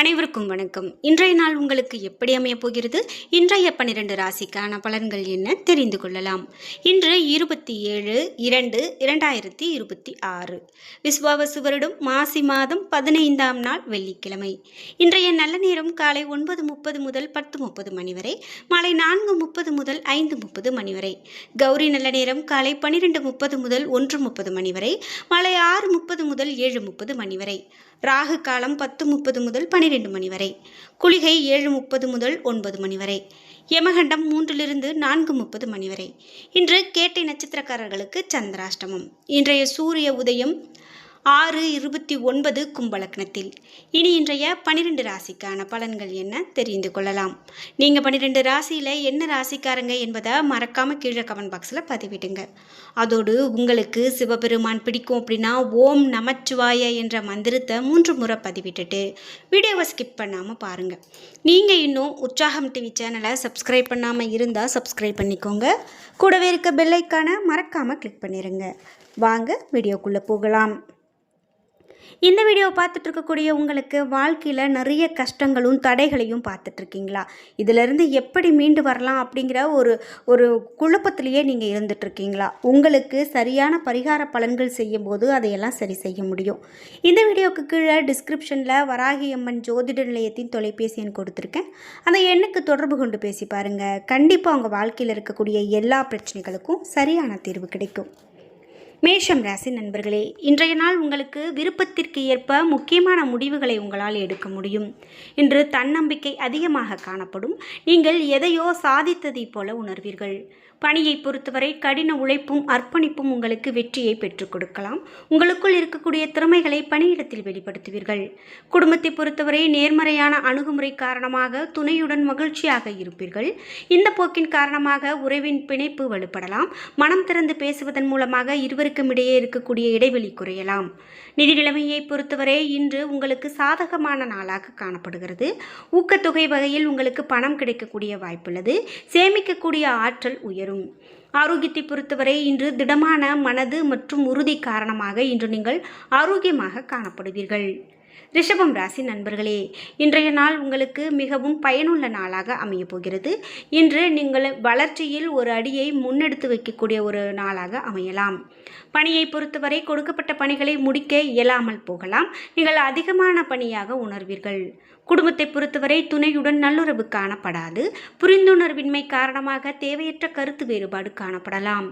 அனைவருக்கும் வணக்கம். இன்றைய நாள் உங்களுக்கு எப்படி அமையப் போகிறது? இன்றைய 12 ராசிக்கான பலன்கள் என்ன தெரிந்து கொள்ளலாம். இன்று 27/2/2026 விஸ்வாவசு வருடம் மாசி மாதம் 15ஆம் நாள் வெள்ளிக்கிழமை. இன்றைய நல்ல நேரம் காலை 9:30 முதல் 10:30 மணி வரை, மாலை 4:30 முதல் 5:30 மணி வரை. கௌரி நல்ல நேரம் காலை 12:30 முதல் 1:30 மணி வரை, மாலை 6:30 முதல் 7:30 மணி வரை. ராகு காலம் 10:30 முதல் 12 மணி வரை. குளிகை 7:30 முதல் 9 மணி வரை. யமகண்டம் 3 - 4:30 மணி வரை. இன்று கேட்டை நட்சத்திரக்காரர்களுக்கு சந்திராஷ்டமம். இன்றைய சூரிய உதயம் 6:29 கும்பலக்னத்தில். இனி இன்றைய 12 ராசிக்கான பலன்கள் என்ன தெரிந்து கொள்ளலாம். நீங்கள் 12 ராசியில் என்ன ராசிக்காரங்க என்பதை மறக்காமல் கீழே கமெண்ட் பாக்ஸில் பதிவிடுங்க. அதோடு உங்களுக்கு சிவபெருமான் பிடிக்கும் அப்படின்னா ஓம் நமச்சிவாய என்ற மந்திரத்தை 3 முறை பதிவிட்டுட்டு வீடியோவை ஸ்கிப் பண்ணாமல் பாருங்கள். நீங்கள் இன்னும் உற்சாகம் டிவி சேனலை சப்ஸ்கிரைப் பண்ணாமல் இருந்தால் சப்ஸ்கிரைப் பண்ணிக்கோங்க. கூடவே இருக்க பெல் ஐக்கானை மறக்காமல் கிளிக் பண்ணிடுங்க. வாங்க வீடியோக்குள்ளே போகலாம். இந்த வீடியோவை பார்த்துட்டு இருக்கக்கூடிய உங்களுக்கு வாழ்க்கையில் நிறைய கஷ்டங்களும் தடைகளையும் பார்த்துட்ருக்கீங்களா? இதிலிருந்து எப்படி மீண்டு வரலாம் அப்படிங்கிற ஒரு குழப்பத்திலேயே நீங்கள் இருந்துகிட்ருக்கீங்களா? உங்களுக்கு சரியான பரிகார பலன்கள் செய்யும் போது அதையெல்லாம் சரி செய்ய முடியும். இந்த வீடியோவுக்கு கீழே டிஸ்கிரிப்ஷனில் வராகி அம்மன் ஜோதிட நிலையத்தின் தொலைபேசி எண் கொடுத்துருக்கேன். அந்த எண்ணுக்கு தொடர்பு கொண்டு பேசி பாருங்கள். கண்டிப்பாக உங்கள் வாழ்க்கையில் இருக்கக்கூடிய எல்லா பிரச்சனைகளுக்கும் சரியான தீர்வு கிடைக்கும். மேஷம் ராசி நண்பர்களே, இன்றைய நாள் உங்களுக்கு விருப்பத்திற்கு ஏற்ப முக்கியமான முடிவுகளை உங்களால் எடுக்க முடியும். இன்று தன்னம்பிக்கை அதிகமாக காணப்படும். நீங்கள் எதையோ சாதித்ததைப் போல உணர்வீர்கள். பணியை பொறுத்தவரை கடின உழைப்பும் அர்ப்பணிப்பும் உங்களுக்கு வெற்றியை பெற்றுக் கொடுக்கலாம். உங்களுக்குள் இருக்கக்கூடிய திறமைகளை பணியிடத்தில் வெளிப்படுத்துவீர்கள். குடும்பத்தை பொறுத்தவரை நேர்மறையான அணுகுமுறை காரணமாக துணையுடன் மகிழ்ச்சியாக இருப்பீர்கள். இந்த போக்கின் காரணமாக உறவின் பிணைப்பு வலுப்படலாம். மனம் திறந்து பேசுவதன் மூலமாக இருவருக்கும் இடையே இருக்கக்கூடிய இடைவெளி குறையலாம். நிதி நிலைமையை பொறுத்தவரை இன்று உங்களுக்கு சாதகமான நாளாக காணப்படுகிறது. ஊக்கத்தொகை வகையில் உங்களுக்கு பணம் கிடைக்கக்கூடிய வாய்ப்புள்ளது. சேமிக்கக்கூடிய ஆற்றல் உயரும். ஆரோக்கியத்தை பொறுத்தவரை இன்று திடமான மனது மற்றும் உறுதி காரணமாக இன்று நீங்கள் ஆரோக்கியமாக காணப்படுவீர்கள். ரிஷபம் ராசி நண்பர்களே, இன்றைய நாள் உங்களுக்கு மிகவும் பயனுள்ள நாளாக அமையப் போகிறது. இன்று நீங்கள் வளர்ச்சியில் ஒரு அடியை முன்னெடுத்து வைக்கக்கூடிய ஒரு நாளாக அமையலாம். பணியை பொறுத்தவரை கொடுக்கப்பட்ட பணிகளை முடிக்க இயலாமல் போகலாம். நீங்கள் அதிகமான பணியாக உணர்வீர்கள். குடும்பத்தை பொறுத்தவரை துணையுடன் நல்லுறவு காணப்படாது. புரிந்துணர்வின்மை காரணமாக தேவையற்ற கருத்து வேறுபாடு காணப்படலாம்.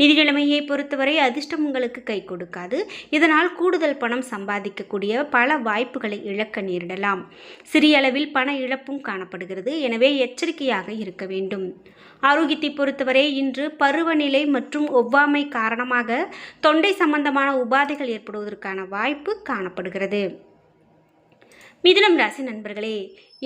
நிதி நிலைமையை பொறுத்தவரை அதிர்ஷ்டம் உங்களுக்கு கை கொடுக்காது. இதனால் கூடுதல் பணம் சம்பாதிக்கக்கூடிய பல வாய்ப்புகளை இழக்க நேரிடலாம். சிறிய அளவில் பண இழப்பும் காணப்படுகிறது. எனவே எச்சரிக்கையாக இருக்க வேண்டும். ஆரோக்கியத்தை பொறுத்தவரை இன்று பருவநிலை மற்றும் ஒவ்வாமை காரணமாக தொண்டை சம்பந்தமான உபாதைகள் ஏற்படுவதற்கான வாய்ப்பு காணப்படுகிறது. மிதுனம் ராசி நண்பர்களே,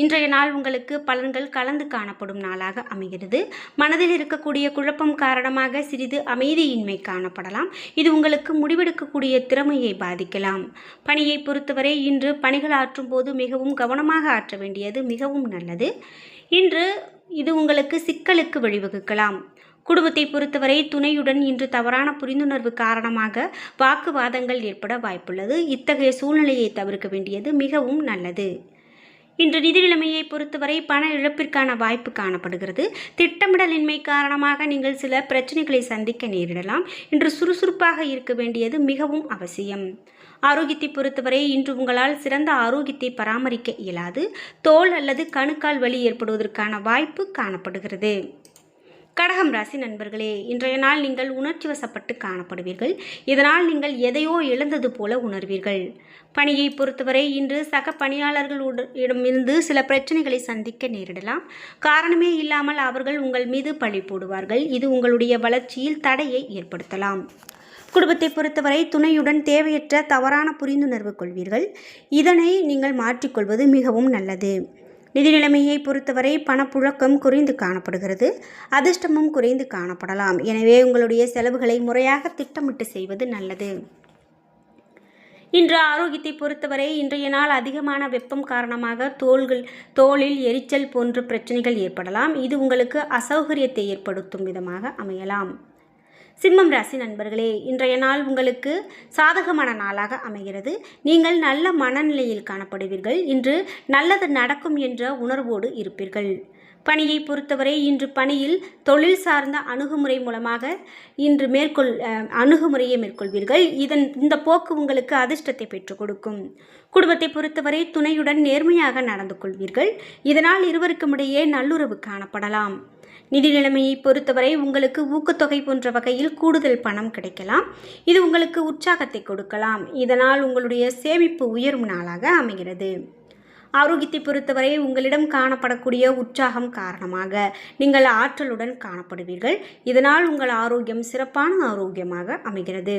இன்றைய நாள் உங்களுக்கு பலன்கள் கலந்து காணப்படும் நாளாக அமைகிறது. மனதில் இருக்கக்கூடிய குழப்பம் காரணமாக சிறிது அமைதியின்மை காணப்படலாம். இது உங்களுக்கு முடிவெடுக்கக்கூடிய திறமையை பாதிக்கலாம். பணியை பொறுத்தவரை இன்று பணிகள் ஆற்றும் போது மிகவும் கவனமாக ஆற்ற வேண்டியது மிகவும் நல்லது. இன்று இது உங்களுக்கு சிக்கலுக்கு வழிவகுக்கலாம். குடும்பத்தை பொறுத்தவரை துணையுடன் இன்று தவறான புரிந்துணர்வு காரணமாக வாக்குவாதங்கள் ஏற்பட வாய்ப்புள்ளது. இத்தகைய சூழ்நிலையை தவிர்க்க வேண்டியது மிகவும் நல்லது. இன்று நிதி நிலைமையை பொறுத்தவரை பண இழப்பிற்கான வாய்ப்பு காணப்படுகிறது. திட்டமிடலின்மை காரணமாக நீங்கள் சில பிரச்சனைகளை சந்திக்க நேரிடலாம். இன்று சுறுசுறுப்பாக இருக்க வேண்டியது மிகவும் அவசியம். ஆரோக்கியத்தை பொறுத்தவரை இன்று உங்களால் சிறந்த ஆரோக்கியத்தை பராமரிக்க இயலாது. தோல் அல்லது கணுக்கால் வலி ஏற்படுவதற்கான வாய்ப்பு காணப்படுகிறது. கடகம் ராசி நண்பர்களே, இன்றைய நாள் நீங்கள் உணர்ச்சி வசப்பட்டு காணப்படுவீர்கள். இதனால் நீங்கள் எதையோ இழந்தது போல உணர்வீர்கள். பணியை பொறுத்தவரை இன்று சக பணியாளர்களிடமிருந்து சில பிரச்சனைகளை சந்திக்க நேரிடலாம். காரணமே இல்லாமல் அவர்கள் உங்கள் மீது பழி போடுவார்கள். இது உங்களுடைய வளர்ச்சியில் தடையை ஏற்படுத்தலாம். குடும்பத்தை பொறுத்தவரை துணையுடன் தேவையற்ற தவறான புரிந்துணர்வு கொள்வீர்கள். இதனை நீங்கள் மாற்றிக்கொள்வது மிகவும் நல்லது. நிதி நிலைமையை பொறுத்தவரை பணப்புழக்கம் குறைந்து காணப்படுகிறது. அதிர்ஷ்டமும் குறைந்து காணப்படலாம். எனவே உங்களுடைய செலவுகளை முறையாக திட்டமிட்டு செய்வது நல்லது. இன்று ஆரோக்கியத்தை பொறுத்தவரை இன்றைய நாள் அதிகமான வெப்பம் காரணமாக தோலில் எரிச்சல் போன்ற பிரச்சனைகள் ஏற்படலாம். இது உங்களுக்கு அசௌகரியத்தை ஏற்படுத்தும் விதமாக அமையலாம். சிம்மம் ராசி நண்பர்களே, இன்றைய நாள் உங்களுக்கு சாதகமான நாளாக அமைகிறது. நீங்கள் நல்ல மனநிலையில் காணப்படுவீர்கள். இன்று நல்லது நடக்கும் என்ற உணர்வோடு இருப்பீர்கள். பணியை பொறுத்தவரை இன்று பணியில் தொழில் சார்ந்த அணுகுமுறை மூலமாக இன்று அணுகுமுறையை மேற்கொள்வீர்கள். இந்த போக்கு உங்களுக்கு அதிர்ஷ்டத்தை பெற்றுக் கொடுக்கும். குடும்பத்தை பொறுத்தவரை துணையுடன் நேர்மையாக நடந்து கொள்வீர்கள். இதனால் இருவருக்கும் இடையே நல்லுறவு காணப்படலாம். நிதி நிலைமையை பொறுத்தவரை உங்களுக்கு ஊக்கத்தொகை போன்ற வகையில் கூடுதல் பணம் கிடைக்கலாம். இது உங்களுக்கு உற்சாகத்தை கொடுக்கலாம். இதனால் உங்களுடைய சேமிப்பு உயரும் நாளாக அமைகிறது. ஆரோக்கியத்தை பொறுத்தவரை உங்களிடம் காணப்படக்கூடிய உற்சாகம் காரணமாக நீங்கள் ஆற்றலுடன் காணப்படுவீர்கள். இதனால் உங்கள் ஆரோக்கியம் சிறப்பான ஆரோக்கியமாக அமைகிறது.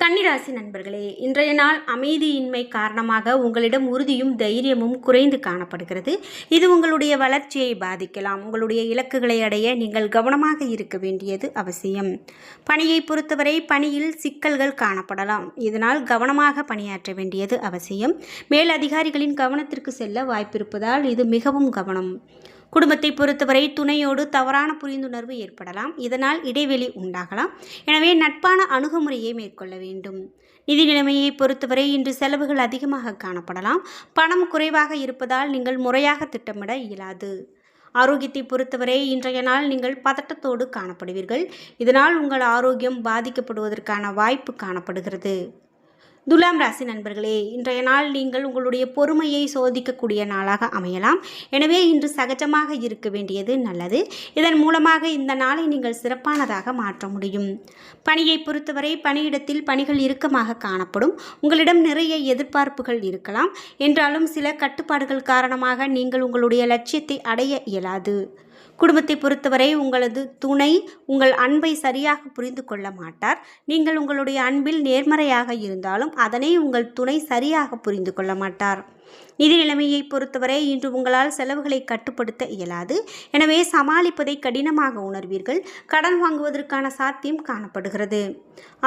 கன்னிராசி நண்பர்களே, இன்றைய நாள் அமைதியின்மை காரணமாக உங்களிடம் உறுதியும் தைரியமும் குறைந்து காணப்படுகிறது. இது உங்களுடைய வளர்ச்சியை பாதிக்கலாம். உங்களுடைய இலக்குகளை அடைய நீங்கள் கவனமாக இருக்க வேண்டியது அவசியம். பணியை பொறுத்தவரை பணியில் சிக்கல்கள் காணப்படலாம். இதனால் கவனமாக பணியாற்ற வேண்டியது அவசியம். மேல் அதிகாரிகளின் கவனத்திற்கு செல்ல வாய்ப்பிருப்பதால் இது மிகவும் கவனம். குடும்பத்தை பொறுத்தவரை துணையோடு தவறான புரிந்துணர்வு ஏற்படலாம். இதனால் இடைவெளி உண்டாகலாம். எனவே நட்பான அணுகுமுறையை மேற்கொள்ள வேண்டும். நிதி நிலைமையை பொறுத்தவரை இன்று செலவுகள் அதிகமாக காணப்படலாம். பணம் குறைவாக இருப்பதால் நீங்கள் முறையாக திட்டமிட இயலாது. ஆரோக்கியத்தை பொறுத்தவரை இன்றைய நாள் நீங்கள் பதட்டத்தோடு காணப்படுவீர்கள். இதனால் உங்கள் ஆரோக்கியம் பாதிக்கப்படுவதற்கான வாய்ப்பு காணப்படுகிறது. துலாம் ராசி நண்பர்களே, இன்றைய நாள் நீங்கள் உங்களுடைய பொறுமையை சோதிக்கக்கூடிய நாளாக அமையலாம். எனவே இன்று சகஜமாக இருக்க வேண்டியது நல்லது. இதன் மூலமாக இந்த நாளை நீங்கள் சிறப்பானதாக மாற்ற முடியும். பணியை பொறுத்தவரை பணியிடத்தில் பணிகள் இறுக்கமாக காணப்படும். உங்களிடம் நிறைய எதிர்பார்ப்புகள் இருக்கலாம். என்றாலும் சில கட்டுப்பாடுகள் காரணமாக நீங்கள் உங்களுடைய லட்சியத்தை அடைய இயலாது. குடும்பத்தை பொறுத்தவரை உங்களது துணை உங்கள் அன்பை சரியாக புரிந்து கொள்ள மாட்டார். நீங்கள் உங்களுடைய அன்பில் நேர்மறையாக இருந்தாலும் அதனை உங்கள் துணை சரியாக புரிந்து கொள்ள மாட்டார். நிதி நிலைமையை பொறுத்தவரை இன்று உங்களால் செலவுகளை கட்டுப்படுத்த இயலாது. எனவே சமாளிப்பதை கடினமாக உணர்வீர்கள். கடன் வாங்குவதற்கான சாத்தியம் காணப்படுகிறது.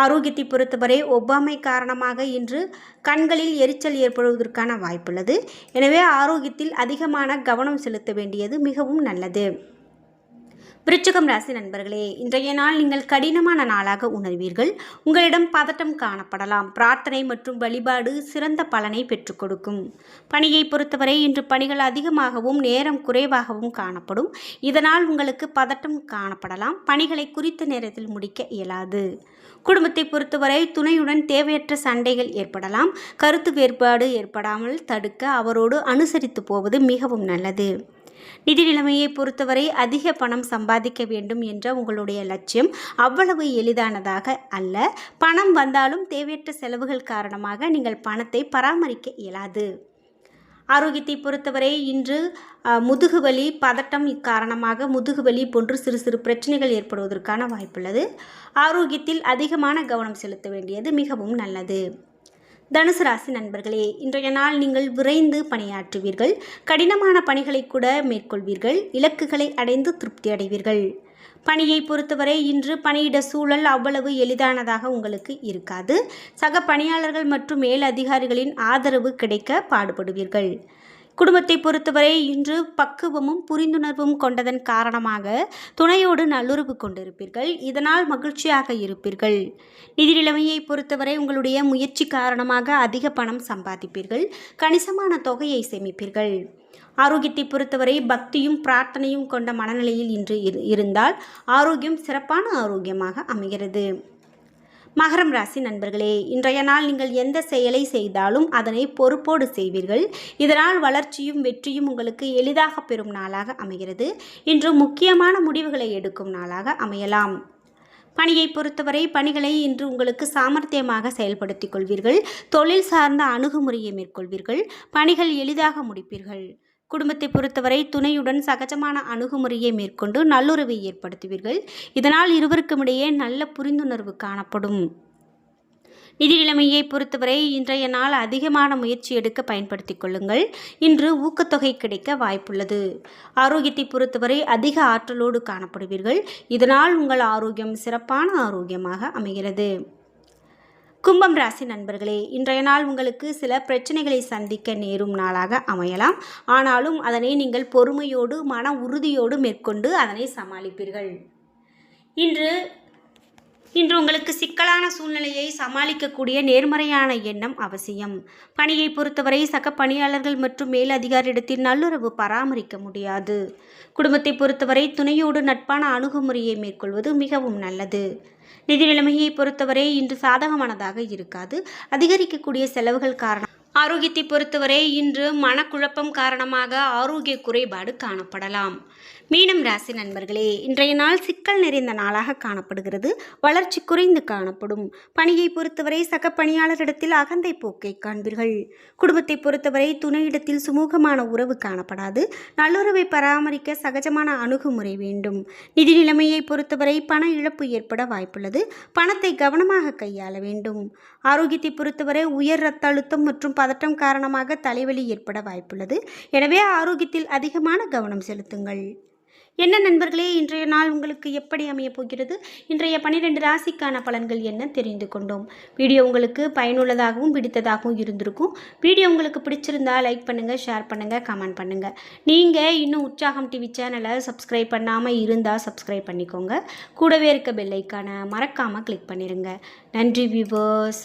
ஆரோக்கியத்தை பொறுத்தவரை ஒவ்வாமை காரணமாக இன்று கண்களில் எரிச்சல் ஏற்படுவதற்கான வாய்ப்புள்ளது. எனவே ஆரோக்கியத்தில் அதிகமான கவனம் செலுத்த வேண்டியது மிகவும் நல்லது. விருச்சிகம் ராசி நண்பர்களே, இன்றைய நாள் நீங்கள் கடினமான நாளாக உணர்வீர்கள். உங்களிடம் பதட்டம் காணப்படலாம். பிரார்த்தனை மற்றும் வழிபாடு சிறந்த பலனை பெற்றுக் கொடுக்கும். பணியை பொறுத்தவரை இன்று பணிகள் அதிகமாகவும் நேரம் குறைவாகவும் காணப்படும். இதனால் உங்களுக்கு பதட்டம் காணப்படலாம். பணிகளை குறித்த நேரத்தில் முடிக்க இயலாது. குடும்பத்தை பொறுத்தவரை துணையுடன் தேவையற்ற சண்டைகள் ஏற்படலாம். கருத்து வேறுபாடு ஏற்படாமல் தடுக்க அவரோடு அனுசரித்து போவது மிகவும் நல்லது. நிதி நிலைமையை பொறுத்தவரை அதிக பணம் சம்பாதிக்க வேண்டும் என்ற உங்களுடைய லட்சியம் அவ்வளவு எளிதானதாக அல்ல. பணம் வந்தாலும் தேவையற்ற செலவுகள் காரணமாக நீங்கள் பணத்தை பராமரிக்க இயலாது. ஆரோக்கியத்தை பொறுத்தவரை இன்று முதுகுவலி பதட்டம் காரணமாக முதுகுவலி போன்று சிறு சிறு பிரச்சனைகள் ஏற்படுவதற்கான வாய்ப்புள்ளது. ஆரோக்கியத்தில் அதிகமான கவனம் செலுத்த வேண்டியது மிகவும் நல்லது. தனுசு ராசி நண்பர்களே, இன்றைய நாள் நீங்கள் விரைந்து பணியாற்றுவீர்கள். கடினமான பணிகளை கூட மேற்கொள்வீர்கள். இலக்குகளை அடைந்து திருப்தி அடைவீர்கள். பணியை பொறுத்தவரை இன்று பணியிட சூழல் அவ்வளவு எளிதானதாக உங்களுக்கு இருக்காது. சக பணியாளர்கள் மற்றும் மேல் அதிகாரிகளின் ஆதரவு கிடைக்க பாடுபடுவீர்கள். குடும்பத்தை பொறுத்தவரை இன்று பக்குவமும் புரிந்துணர்வும் கொண்டதன் காரணமாக துணையோடு நல்லுறவு கொண்டிருப்பீர்கள். இதனால் மகிழ்ச்சியாக இருப்பீர்கள். நிதி நிலைமையை பொறுத்தவரை உங்களுடைய முயற்சி காரணமாக அதிக பணம் சம்பாதிப்பீர்கள். கணிசமான தொகையை சேமிப்பீர்கள். ஆரோக்கியத்தை பொறுத்தவரை பக்தியும் பிரார்த்தனையும் கொண்ட மனநிலையில் இன்று இருந்தால் ஆரோக்கியம் சிறப்பான ஆரோக்கியமாக அமைகிறது. மகரம் ராசி நண்பர்களே, இன்றைய நாள் நீங்கள் எந்த செயலை செய்தாலும் அதனை பொறுப்போடு செய்வீர்கள். இதனால் வளர்ச்சியும் வெற்றியும் உங்களுக்கு எளிதாக பெறும் நாளாக அமைகிறது. இன்று முக்கியமான முடிவுகளை எடுக்கும் நாளாக அமையலாம். பணியை பொறுத்தவரை பணிகளை இன்று உங்களுக்கு சாமர்த்தியமாக செயல்படுத்திக் கொள்வீர்கள். தொழில் சார்ந்த அணுகுமுறையை மேற்கொள்வீர்கள். பணிகள் எளிதாக முடிப்பீர்கள். குடும்பத்தை பொறுத்தவரை துணையுடன் சகஜமான அணுகுமுறையை மேற்கொண்டு நல்லுறவை ஏற்படுத்துவீர்கள். இதனால் இருவருக்கும் இடையே நல்ல புரிந்துணர்வு காணப்படும். நிதி நிலைமையை பொறுத்தவரை இன்றைய நாள் அதிகமான முயற்சி எடுக்க பயன்படுத்திக் கொள்ளுங்கள். இன்று ஊக்கத்தொகை கிடைக்க வாய்ப்புள்ளது. ஆரோக்கியத்தை பொறுத்தவரை அதிக ஆற்றலோடு காணப்படுவீர்கள். இதனால் உங்கள் ஆரோக்கியம் சிறப்பான ஆரோக்கியமாக அமைகிறது. கும்பம் ராசி நண்பர்களே, இன்றைய நாள் உங்களுக்கு சில பிரச்சனைகளை சந்திக்க நேரும் நாளாக அமையலாம். ஆனாலும் அதனை நீங்கள் பொறுமையோடு மன உறுதியோடு மேற்கொண்டு அதனை சமாளிப்பீர்கள். இன்று இன்று உங்களுக்கு சிக்கலான சூழ்நிலையை சமாளிக்கக்கூடிய நேர்மறையான எண்ணம் அவசியம். பணியை பொறுத்தவரை சக பணியாளர்கள் மற்றும் மேலதிகாரியிடத்தில் நல்லுறவு பராமரிக்க முடியாது. குடும்பத்தை பொறுத்தவரை துணையோடு நட்பான அணுகுமுறையை மேற்கொள்வது மிகவும் நல்லது. நிதி நிலைமையை பொறுத்தவரை இன்று சாதகமானதாக இருக்காது. அதிகரிக்கக்கூடிய செலவுகள் காரணம். ஆரோக்கியத்தை பொறுத்தவரை இன்று மனக்குழப்பம் காரணமாக ஆரோக்கிய குறைபாடு காணப்படலாம். மீனம் ராசி நண்பர்களே, இன்றைய நாள் சிக்கல் நிறைந்த நாளாக காணப்படுகிறது. வளர்ச்சி குறைந்து காணப்படும். பணியை பொறுத்தவரை சக பணியாளரிடத்தில் அகந்தை போக்கை காண்பீர்கள். குடும்பத்தை பொறுத்தவரை துணையிடத்தில் சுமூகமான உறவு காணப்படாது. நல்லுறவை பராமரிக்க சகஜமான அணுகுமுறை வேண்டும். நிதி நிலைமையை பொறுத்தவரை பண இழப்பு ஏற்பட வாய்ப்புள்ளது. பணத்தை கவனமாக கையாள வேண்டும். ஆரோக்கியத்தை பொறுத்தவரை உயர் இரத்த அழுத்தம் மற்றும் பதட்டம் காரணமாக தலைவலி ஏற்பட வாய்ப்புள்ளது. எனவே ஆரோக்கியத்தில் அதிகமான கவனம் செலுத்துங்கள். என்ன நண்பர்களே, இன்றைய நாள் உங்களுக்கு எப்படி அமையப் போகிறது? இன்றைய 12 ராசிக்கான பலன்கள் என்ன தெரிந்து கொண்டோம். வீடியோ உங்களுக்கு பயனுள்ளதாகவும் பிடித்ததாகவும் இருந்திருக்கும். வீடியோ உங்களுக்கு பிடிச்சிருந்தா லைக் பண்ணுங்கள், ஷேர் பண்ணுங்கள், கமெண்ட் பண்ணுங்கள். நீங்கள் இன்னும் உற்சாகம் டிவி சேனலை சப்ஸ்கிரைப் பண்ணாமல் இருந்தால் சப்ஸ்கிரைப் பண்ணிக்கோங்க. கூடவே இருக்க பெல் ஐக்கானை மறக்காமல் கிளிக் பண்ணிடுங்க. நன்றி வியூவர்ஸ்.